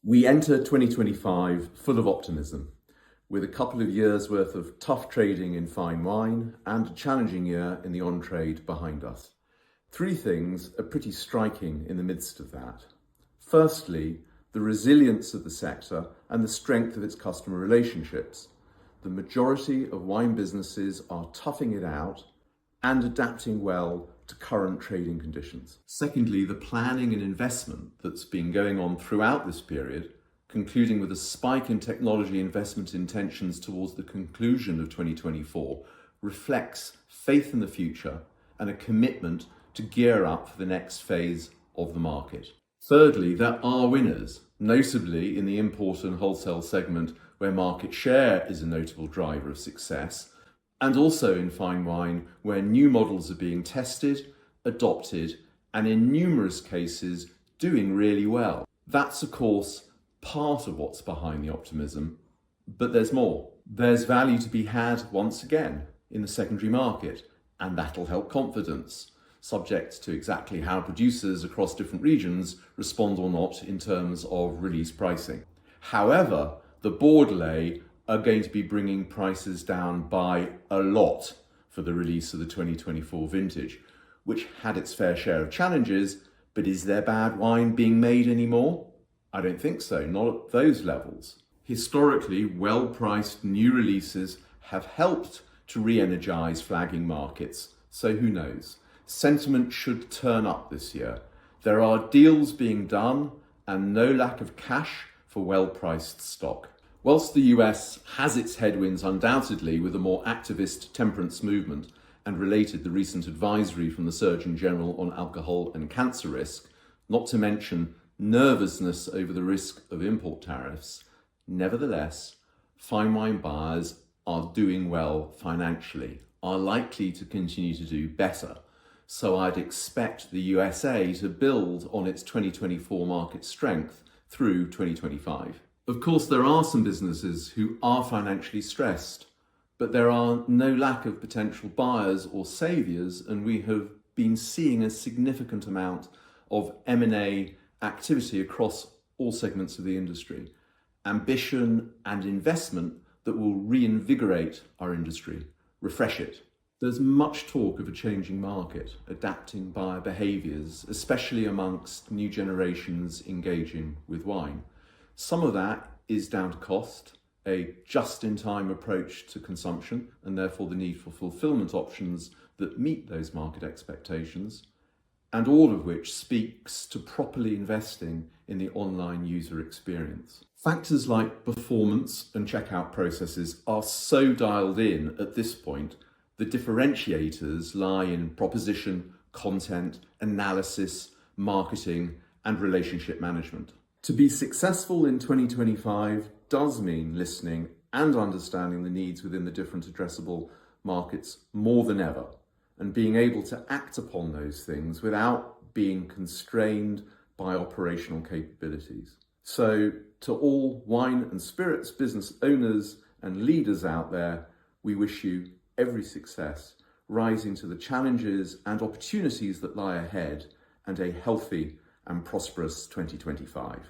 We enter 2025 full of optimism, with a couple of years' worth of tough trading in fine wine and a challenging year in the on-trade behind us. Three things are pretty striking in the midst of that. Firstly, the resilience of the sector and the strength of its customer relationships. The majority of wine businesses are toughing it out and adapting well to current trading conditions. Secondly, the planning and investment that's been going on throughout this period, concluding with a spike in technology investment intentions towards the conclusion of 2024, reflects faith in the future and a commitment to gear up for the next phase of the market. Thirdly, there are winners, notably in the import and wholesale segment where market share is a notable driver of success, and also in fine wine where new models are being tested, adopted, and in numerous cases doing really well. That's of course part of what's behind the optimism, but there's more. There's value to be had once again in the secondary market, and that'll help confidence, subject to exactly how producers across different regions respond or not in terms of release pricing. However, the Bordelais are going to be bringing prices down by a lot for the release of the 2024 vintage, which had its fair share of challenges, but is there bad wine being made anymore? I don't think so, not at those levels. Historically, well-priced new releases have helped to re-energise flagging markets, so who knows? Sentiment should turn up this year. There are deals being done and no lack of cash for well-priced stock. Whilst the US has its headwinds undoubtedly with a more activist temperance movement and related the recent advisory from the Surgeon General on alcohol and cancer risk, not to mention nervousness over the risk of import tariffs, nevertheless, fine wine buyers are doing well financially, are likely to continue to do better. So I'd expect the USA to build on its 2024 market strength through 2025. Of course, there are some businesses who are financially stressed, but there are no lack of potential buyers or saviours, and we have been seeing a significant amount of M&A activity across all segments of the industry, ambition and investment that will reinvigorate our industry, refresh it. There's much talk of a changing market, adapting buyer behaviours, especially amongst new generations engaging with wine. Some of that is down to cost, a just-in-time approach to consumption, and therefore the need for fulfilment options that meet those market expectations, and all of which speaks to properly investing in the online user experience. Factors like performance and checkout processes are so dialed in at this point. The differentiators lie in proposition, content, analysis, marketing, and relationship management. To be successful in 2025 does mean listening and understanding the needs within the different addressable markets more than ever, and being able to act upon those things without being constrained by operational capabilities. So to all wine and spirits business owners and leaders out there, we wish you every success, rising to the challenges and opportunities that lie ahead, and a healthy and prosperous 2025.